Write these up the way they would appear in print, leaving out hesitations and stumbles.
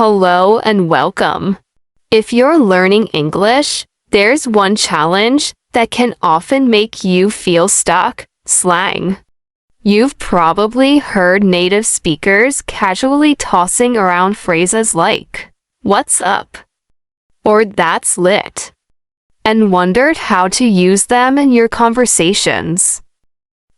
Hello and welcome. If you're learning English, there's one challenge that can often make you feel stuck: slang. You've probably heard native speakers casually tossing around phrases like, "What's up?" or "That's lit," and wondered how to use them in your conversations.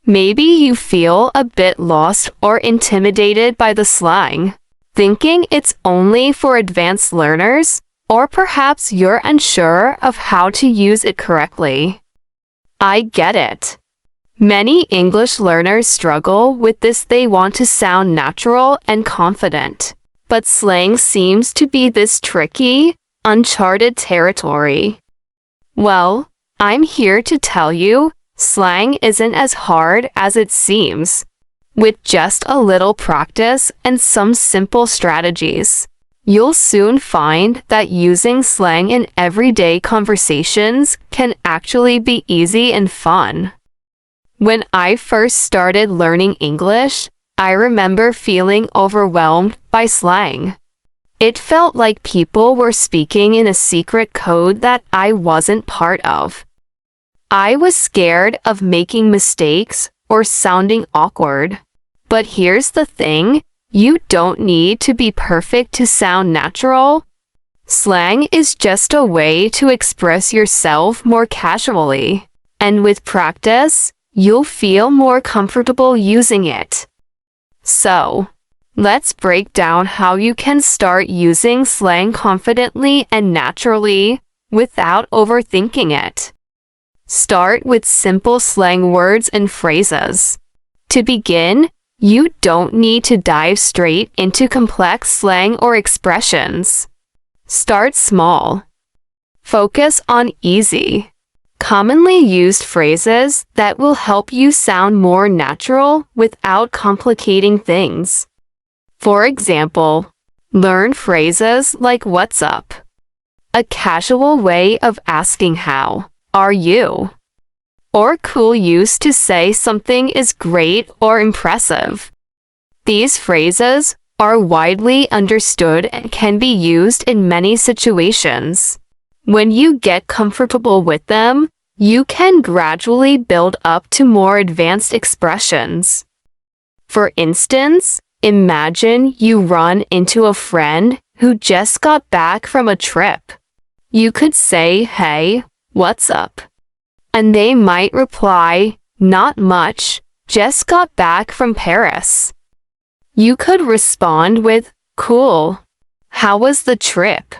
Maybe you feel a bit lost or intimidated by the slang, thinking it's only for advanced learners, or perhaps you're unsure of how to use it correctly. I get it. Many English learners struggle with this. They want to sound natural and confident, but slang seems to be this tricky, uncharted territory. Well, I'm here to tell you, slang isn't as hard as it seems. With just a little practice and some simple strategies, you'll soon find that using slang in everyday conversations can actually be easy and fun. When I first started learning English, I remember feeling overwhelmed by slang. It felt like people were speaking in a secret code that I wasn't part of. I was scared of making mistakes or sounding awkward. But here's the thing, you don't need to be perfect to sound natural. Slang is just a way to express yourself more casually, and with practice, you'll feel more comfortable using it. So, let's break down how you can start using slang confidently and naturally without overthinking it. Start with simple slang words and phrases. To begin, you don't need to dive straight into complex slang or expressions. Start small. Focus on easy, commonly used phrases that will help you sound more natural without complicating things. For example, learn phrases like "What's up?", a casual way of asking "How are you?" or cool use to say something is great or impressive. These phrases are widely understood and can be used in many situations. When you get comfortable with them, you can gradually build up to more advanced expressions. For instance, imagine you run into a friend who just got back from a trip. You could say, "Hey, what's up?" And they might reply, "Not much, just got back from Paris." You could respond with, "Cool. How was the trip?"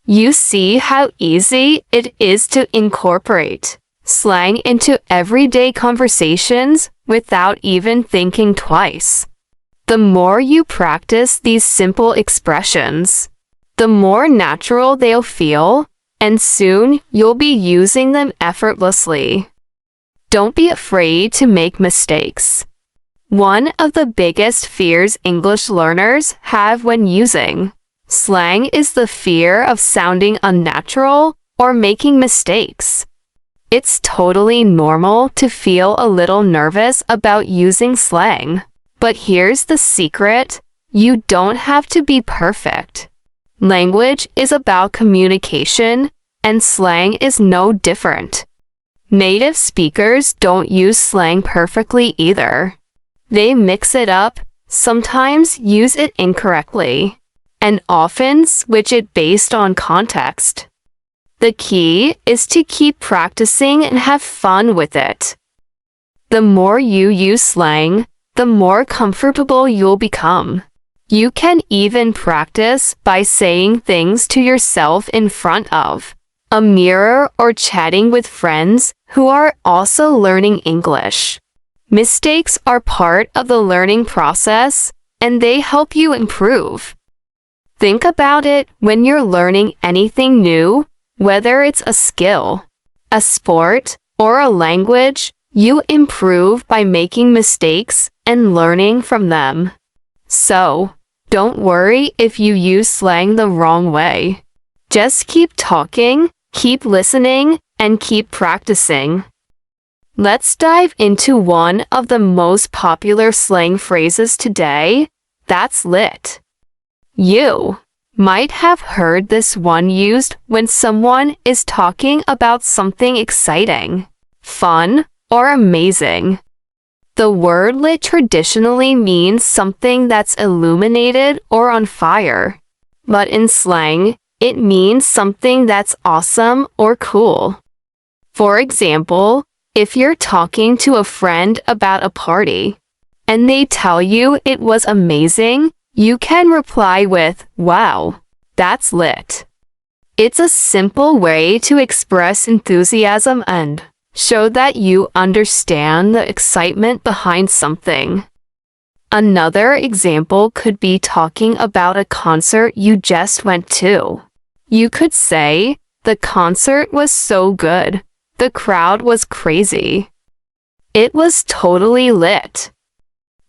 You see how easy it is to incorporate slang into everyday conversations without even thinking twice. The more you practice these simple expressions, the more natural they'll feel, and soon you'll be using them effortlessly. Don't be afraid to make mistakes. One of the biggest fears English learners have when using slang is the fear of sounding unnatural or making mistakes. It's totally normal to feel a little nervous about using slang. But here's the secret: you don't have to be perfect. Language is about communication, and slang is no different. Native speakers don't use slang perfectly either. They mix it up, sometimes use it incorrectly, and often switch it based on context. The key is to keep practicing and have fun with it. The more you use slang, the more comfortable you'll become. You can even practice by saying things to yourself in front of a mirror or chatting with friends who are also learning English. Mistakes are part of the learning process, and they help you improve. Think about it when you're learning anything new, whether it's a skill, a sport, or a language. You improve by making mistakes and learning from them. So, don't worry if you use slang the wrong way. Just keep talking, keep listening, and keep practicing. Let's dive into one of the most popular slang phrases today. That's lit. might have heard this one used when someone is talking about something exciting, fun, or amazing. The word lit traditionally means something that's illuminated or on fire, but in slang, it means something that's awesome or cool. For example, if you're talking to a friend about a party, and they tell you it was amazing, you can reply with, "Wow, that's lit." It's a simple way to express enthusiasm and show that you understand the excitement behind something. Another example could be talking about a concert you just went to. You could say, "The concert was so good. The crowd was crazy. It was totally lit."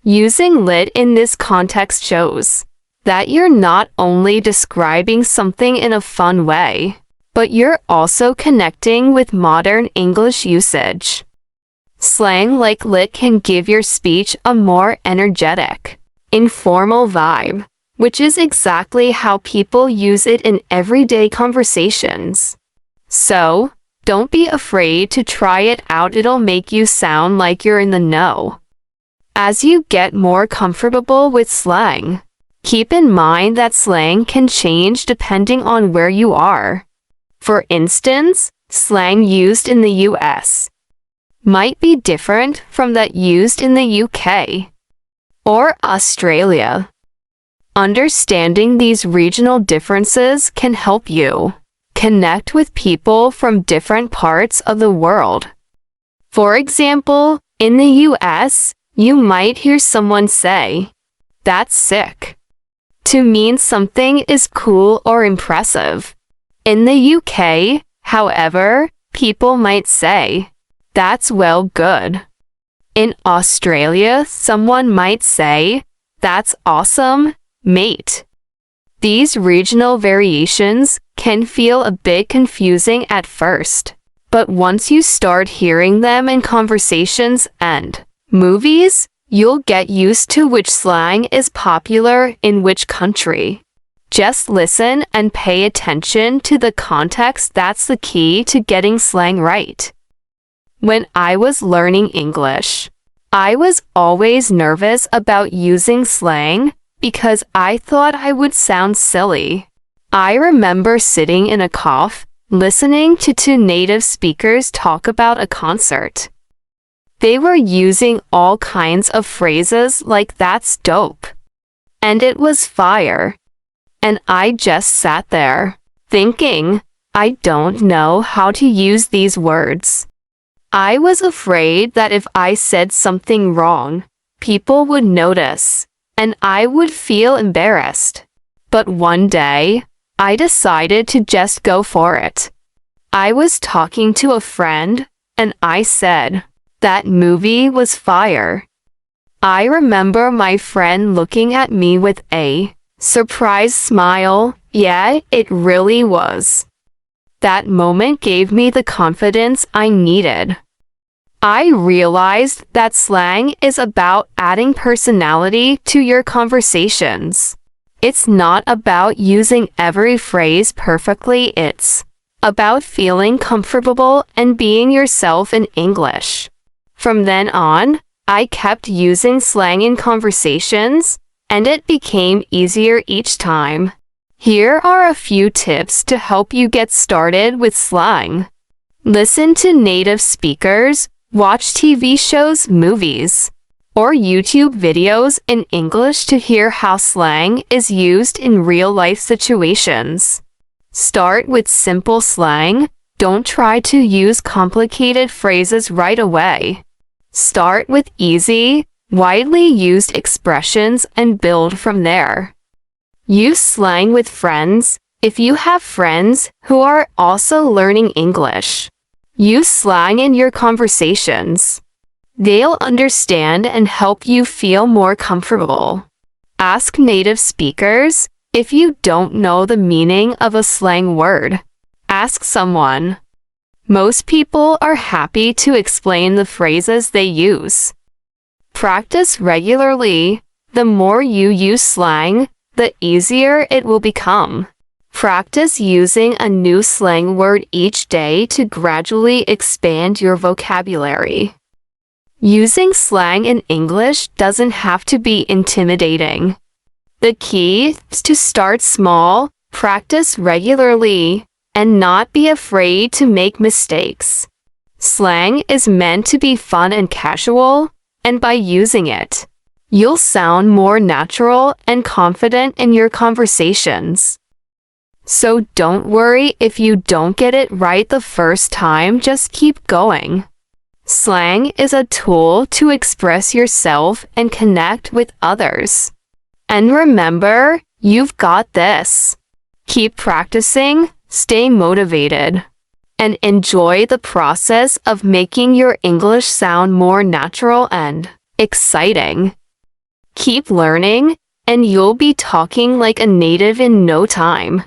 Using lit in this context shows that you're not only describing something in a fun way, but you're also connecting with modern English usage. Slang like lit can give your speech a more energetic, informal vibe, which is exactly how people use it in everyday conversations. So, don't be afraid to try it out. It'll make you sound like you're in the know. As you get more comfortable with slang, keep in mind that slang can change depending on where you are. For instance, slang used in the US might be different from that used in the UK or Australia. Understanding these regional differences can help you connect with people from different parts of the world. For example, in the US, you might hear someone say, "That's sick," to mean something is cool or impressive. In the UK, however, people might say, "That's well good." In Australia, someone might say, "That's awesome, mate." These regional variations can feel a bit confusing at first, but once you start hearing them in conversations and movies, you'll get used to which slang is popular in which country. Just listen and pay attention to the context. That's the key to getting slang right. When I was learning English, I was always nervous about using slang because I thought I would sound silly. I remember sitting in a cafe, listening to two native speakers talk about a concert. They were using all kinds of phrases like "that's dope," and "it was fire." And I just sat there, thinking, I don't know how to use these words. I was afraid that if I said something wrong, people would notice, and I would feel embarrassed. But one day, I decided to just go for it. I was talking to a friend, and I said, "That movie was fire." I remember my friend looking at me with a surprised smile. Yeah, it really was. That moment gave me the confidence I needed. I realized that slang is about adding personality to your conversations. It's not about using every phrase perfectly. It's about feeling comfortable and being yourself in English. From then on, I kept using slang in conversations, and it became easier each time. Here are a few tips to help you get started with slang. Listen to native speakers, watch TV shows, movies, or YouTube videos in English to hear how slang is used in real-life situations. Start with simple slang. Don't try to use complicated phrases right away. Start with easy, widely used expressions and build from there. Use slang with friends. If you have friends who are also learning English, use slang in your conversations. They'll understand and help you feel more comfortable. Ask native speakers. If you don't know the meaning of a slang word, ask someone. Most people are happy to explain the phrases they use. Practice regularly. The more you use slang, the easier it will become. Practice using a new slang word each day to gradually expand your vocabulary. Using slang in English doesn't have to be intimidating. The key is to start small, practice regularly, and not be afraid to make mistakes. Slang is meant to be fun and casual, and by using it, you'll sound more natural and confident in your conversations. So don't worry if you don't get it right the first time, just keep going. Slang is a tool to express yourself and connect with others. And remember, you've got this. Keep practicing, stay motivated, and enjoy the process of making your English sound more natural and exciting. Keep learning, and you'll be talking like a native in no time.